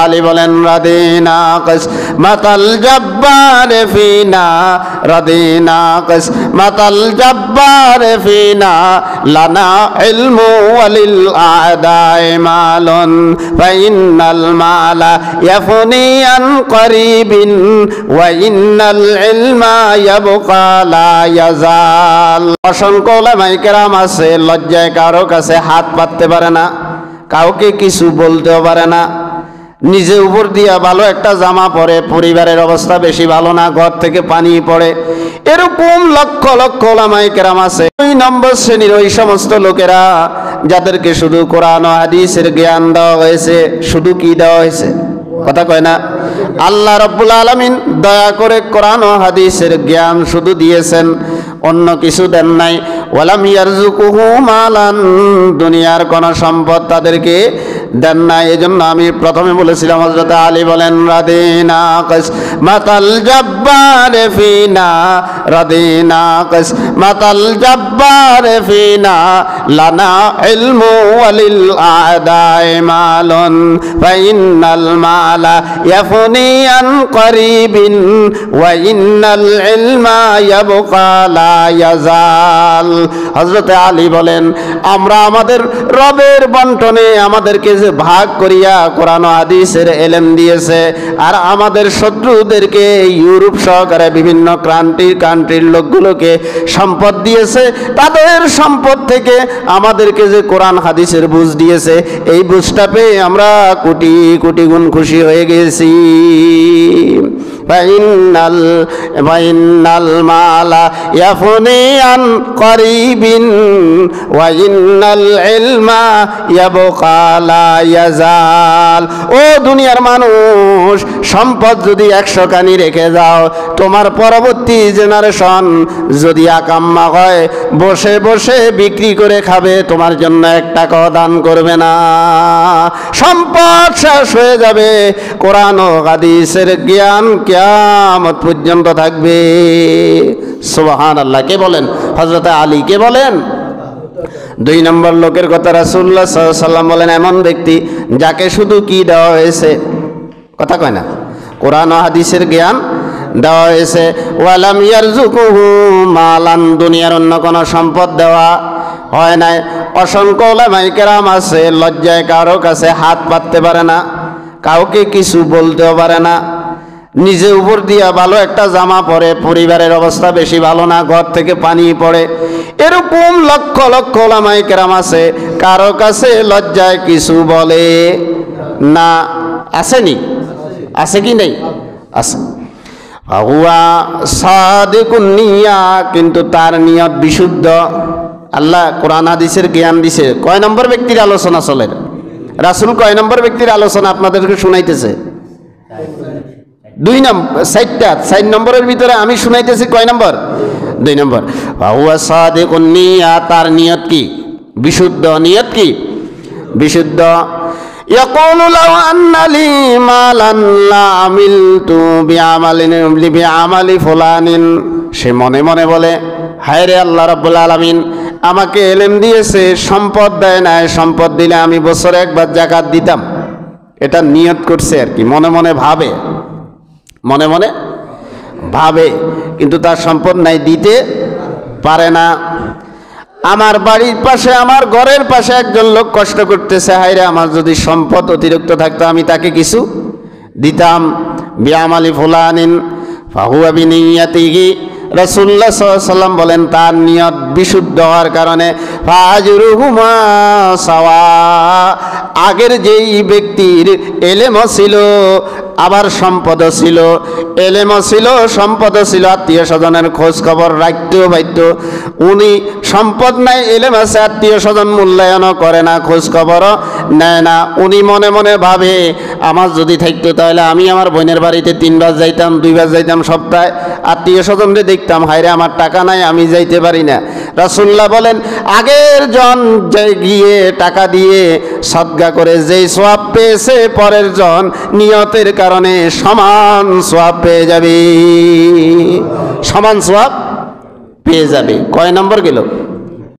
আলী বলেন রাদিনা কিসমাতাল জব্বার ফিনা, রাদিনা কিসমাতাল জব্বার ফিনা, লানা ইলমু ওয়ালিল আদাই মালুন ফাইন্নাল মালা ইয়াফনি আন করিবিন ওয়া ইন্নাল ইলমা ইয়াবকা লা ইয়াজাল। অসংখ্য উলামায়ে কেরাম আছে, লজ্জায় কারো কাছে হাত পাততে পারে না, কাউকে কিছু বলতেও পারে না, নিজে উপর দিয়া ভালো একটা জামা পরে, পরিবারের অবস্থা বেশি ভালো না, ঘর থেকে পানি পড়ে, এরকম লক্ষ লক্ষ উলামায়ে কেরাম আছে। 2 নম্বর শ্রেণীর ওই সমস্ত লোকেরা যাদেরকে শুধু কোরআন ও হাদিসের জ্ঞান দেওয়া হয়েছে। শুধু কি দেওয়া হয়েছে? কথা কয় না। আল্লাহ রাব্বুল আলামিন দয়া করে কোরআন ও হাদিসের জ্ঞান শুধু দিয়েছেন, অন্য কিছু দেন নাই। ওয়ালাম ইয়ারযুকুহু মালান, দুনিয়ার কোন সম্পদ তাদেরকে দেন নাই। এজন্য আমি প্রথমে বলেছিলাম, হযরত আলী বলেন রাদিনা কিসমাতাল জব্বার ফিনা, রাদিনা কিসমাতাল জব্বার ফিনা, লানা ইলমু ওয়ালিল আদাই মালুন ফাইন্নাল মালা ইয়াফনি আন করিবিন ওয়া ইন্নাল ইলমা ইয়াবকা লা ইয়াজাল। হযরত আলী বলেন, আমরা আমাদের রবের বন্টনে আমাদেরকে যে ভাগ করিয়া কোরআন ও হাদিসের ইলম দিয়েছে, আর আমাদের শত্রুদেরকে ইউরোপ সহকারে বিভিন্ন কান্ট্রির লোকগুলোকে সম্পদ দিয়েছে, তাদের সম্পদ থেকে আমাদেরকে যে কোরআন হাদিসের বুঝ দিয়েছে, এই বুঝটা পেয়ে আমরা কোটি কোটি গুণ খুশি হয়ে গেছি। ফাইন্নাল মালা ইয়াফনি আন করিবিন ওয়া ইন্নাল ইলমা ইয়াবকা লা ইয়াজাল। ও দুনিয়ার মানুষ, সম্পদ যদি 100 কানি রেখে যাও, তোমার পরবর্তী জেনারেশন যদি আকাম্মা হয়, বসে বসে বিক্রি করে খাবে, তোমার জন্য 1 টাকাও দান করবে না। সম্পদ শেষ হয়ে যাবে, কোরআন ও হাদিসের জ্ঞান কিয়ামত পর্যন্ত থাকবে। সুবহানাল্লাহ। কে বলেন? হযরত আলী। কে বলেন? 2 নম্বর লোকের কথা রাসূলুল্লাহ সাল্লাল্লাহু আলাইহি ওয়াসাল্লাম বলেন, এমন ব্যক্তি যাকে শুধু কি দেওয়া হয়েছে? কথা কয় না। কোরআন ও হাদিসের জ্ঞান দেওয়া হয়েছে। ওয়ালাম ইয়ারযুকুহু মালান, দুনিয়ার অন্য কোনো সম্পদ দেওয়া হয় নাই। অসংখ্য উলামায়ে কেরাম আছে, লজ্জায় কারো কাছে হাত পাততে পারে না, কাউকে কিছু বলতেও পারে না, নিজে উপর দিয়া ভালো একটা জামা পরে, পরিবারের অবস্থা বেশি ভালো না, ঘর থেকে পানি পড়ে, এরকম লক্ষ লক্ষ উলামায়ে কেরাম আছে, কারো কাছে লজ্জায় কিছু বলে না। আসেনি? আছে কি নেই? আছে। হুয়া সাদিকুন নিয়া, কিন্তু তার নিয়ত বিশুদ্ধ। আল্লাহ কোরআন হাদিসের জ্ঞান দিছে। কয় নম্বর ব্যক্তির আলোচনা চলে? রাসূল কয় নম্বর ব্যক্তির আলোচনা আপনাদেরকে শুনাইতেছে? 2 নম্বর। 4 নম্বরের ভিতরে আমি শুনাইতেছি কয় নম্বর? 2 নম্বর। হুয়া সাদিকুন নিয়া, তার নিয়ত কি? বিশুদ্ধ। নিয়ত কি? বিশুদ্ধ। ইয়াকুলু লাউ আন্না লি মালান লা আমিলতু বিআমালি ফুলানিন, সে মনে মনে বলে, হায় রে আল্লাহ রাব্বুল আলামিন আমাকে ইলম দিয়েছে, সম্পদ দেয় না, সম্পদ দিলে আমি বছরে 1 বার যাকাত দিতাম। এটা নিয়ত করছে আর কি, মনে মনে ভাবে, মনে মনে ভাবে, কিন্তু তার সম্পদ নাই, দিতে পারে না। আমার বাড়ির পাশে, আমার ঘরের পাশে একজন লোক কষ্ট করতেছে, হায়রে আমার যদি সম্পদ অতিরিক্ত থাকতো আমি তাকে কিছু দিতাম। বিআমালি ফুলানিন ফাহুয়া বিনিয়াতিহি, রাসূলুল্লাহ সাল্লাল্লাহু আলাইহি ওয়াসাল্লাম বলেন তার নিয়ত বিশুদ্ধ হওয়ার কারণে ফাজরুহুমা সাওয়া, আগের যেই ব্যক্তির এলেমও ছিল আবার সম্পদও ছিল, এলেমও ছিল সম্পদও ছিল, আত্মীয় স্বজনের খোঁজ খবর রাখতেও পাইত, উনি সম্পদ নাই, এলেম আছে, আত্মীয় স্বজন মূল্যায়নও করে না, খোঁজ খবরও নেয় না। উনি মনে মনে ভাবে আমার যদি থাকতো তাহলে আমি আমার বোনের বাড়িতে 3 বার যাইতাম, 2 বার যাইতাম সপ্তাহে, আত্মীয় স্বজনরে দেখতাম, হায়রে আমার টাকা নাই আমি যাইতে পারি না। রাসূলুল্লাহ বলেন আগের জন গিয়ে টাকা দিয়ে সদকা করে যেই সওয়াব পেয়েছে, পরের জন নিয়তের কারণে সমান সওয়াব পেয়ে যাবে, সমান সওয়াব পেয়ে যাবে। কয় নম্বর গেল?